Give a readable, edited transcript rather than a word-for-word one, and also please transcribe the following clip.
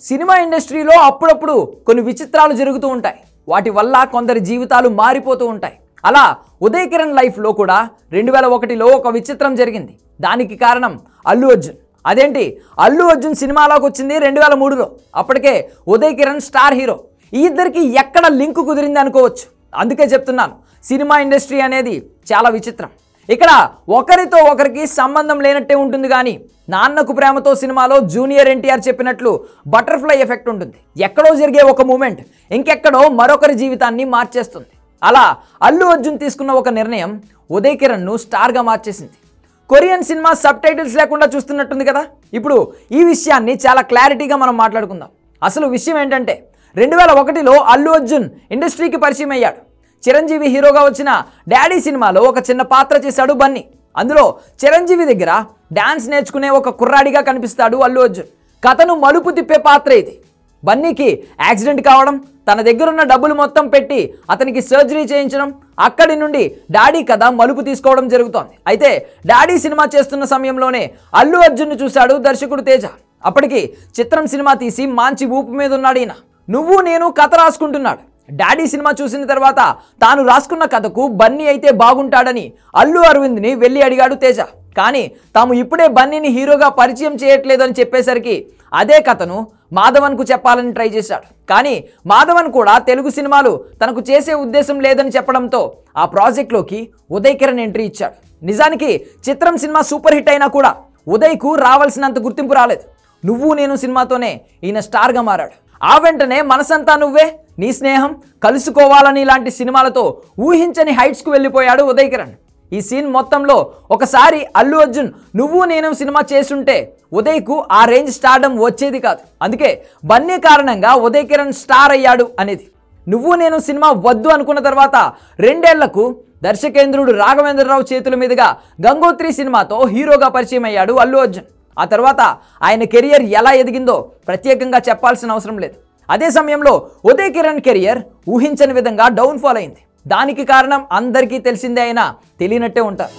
Cinema ఇండస్ట్రీలో అప్పుడప్పుడు కొన్ని విచిత్రాలు జరుగుతూ ఉంటాయి. వాటి వల్ల కొందరి జీవితాలు మారిపోతూ ఉంటాయి. అలా ఉదయ్ కిరణ్ లైఫ్లో కూడా 2001లో ఒక విచిత్రం జరిగింది. దానికి కారణం అల్లు అర్జున్. అదేంటి, అల్లు అర్జున్ సినిమాలోకి వచ్చింది 2003లో. అప్పటికే ఉదయ్ కిరణ్ స్టార్ హీరో. ఈ ఇద్దరికి ఎక్కడ లింక్ కుదిరింది అనుకోవచ్చు. అందుకే చెప్తున్నాను, సినిమా ఇండస్ట్రీ అనేది చాలా విచిత్రం. ఇక్కడ ఒకరితో ఒకరికి సంబంధం లేనట్టే ఉంటుంది, కానీ నాన్నకు ప్రేమతో సినిమాలో జూనియర్ ఎన్టీఆర్ చెప్పినట్లు బటర్ఫ్లై ఎఫెక్ట్ ఉంటుంది. ఎక్కడో జరిగే ఒక మూమెంట్ ఇంకెక్కడో మరొకరి జీవితాన్ని మార్చేస్తుంది. అలా అల్లు అర్జున్ తీసుకున్న ఒక నిర్ణయం ఉదయ్ కిరణ్ను స్టార్గా మార్చేసింది. కొరియన్ సినిమా సబ్ టైటిల్స్ లేకుండా చూస్తున్నట్టుంది కదా. ఇప్పుడు ఈ విషయాన్ని చాలా క్లారిటీగా మనం మాట్లాడుకుందాం. అసలు విషయం ఏంటంటే 2001లో అల్లు అర్జున్ ఇండస్ట్రీకి పరిచయం అయ్యాడు. చిరంజీవి హీరోగా వచ్చిన డాడీ సినిమాలో ఒక చిన్న పాత్ర చేశాడు బన్నీ. అందులో చిరంజీవి దగ్గర డాన్స్ నేర్చుకునే ఒక కుర్రాడిగా కనిపిస్తాడు అల్లు అర్జున్. కథను మలుపు తిప్పే పాత్ర ఇది. బన్నీకి యాక్సిడెంట్ కావడం, తన దగ్గరున్న డబ్బులు మొత్తం పెట్టి అతనికి సర్జరీ చేయించడం, అక్కడి నుండి డాడీ కథ మలుపు తీసుకోవడం జరుగుతోంది. అయితే డాడీ సినిమా చేస్తున్న సమయంలోనే అల్లు అర్జున్ను చూశాడు దర్శకుడు తేజ. అప్పటికి చిత్రం సినిమా తీసి మంచి ఊపు మీద ఉన్నాడు ఈయన. నువ్వు నేను కథ రాసుకుంటున్నాడు. డాడీ సినిమా చూసిన తర్వాత తాను రాసుకున్న కథకు బన్నీ అయితే బాగుంటాడని అల్లు అరవింద్ని వెళ్ళి అడిగాడు తేజ. కానీ తాము ఇప్పుడే బన్నీని హీరోగా పరిచయం చేయట్లేదు అని చెప్పేసరికి అదే కథను మాధవన్కు చెప్పాలని ట్రై చేశాడు. కానీ మాధవన్ కూడా తెలుగు సినిమాలు తనకు చేసే ఉద్దేశం లేదని చెప్పడంతో ఆ ప్రాజెక్ట్లోకి ఉదయ్ కిరణ్ ఎంట్రీ ఇచ్చాడు. నిజానికి చిత్రం సినిమా సూపర్ హిట్ అయినా కూడా ఉదయ్కు రావాల్సినంత గుర్తింపు రాలేదు. నువ్వు నేను సినిమాతోనే ఈయన స్టార్గా మారాడు. ఆ వెంటనే మనసంతా నువ్వే, నీ స్నేహం, కలుసుకోవాలని లాంటి సినిమాలతో ఊహించని హైట్స్కు వెళ్ళిపోయాడు ఉదయ్ కిరణ్. ఈ సీన్ మొత్తంలో ఒకసారి అల్లు అర్జున్ నువ్వు నేను సినిమా చేసుంటే ఉదయ్కు ఆ రేంజ్ స్టార్డమ్ వచ్చేది కాదు. అందుకే బన్నీ కారణంగా ఉదయ్ కిరణ్ స్టార్ అయ్యాడు అనేది. నువ్వు నేను సినిమా వద్దు అనుకున్న తర్వాత 2 ఏళ్లకు దర్శకేంద్రుడు రాఘవేంద్రరావు చేతుల మీదుగా గంగోత్రి సినిమాతో హీరోగా పరిచయం అయ్యాడు అల్లు అర్జున్. ఆ తర్వాత ఆయన కెరియర్ ఎలా ఎదిగిందో ప్రత్యేకంగా చెప్పాల్సిన అవసరం లేదు. అదే సమయంలో ఉదయ్ కిరణ్ కెరియర్ ఊహించని విధంగా డౌన్ఫాల్ అయింది. దానికి కారణం అందరికీ తెలిసిందే అయినా తెలియనట్టే ఉంటారు.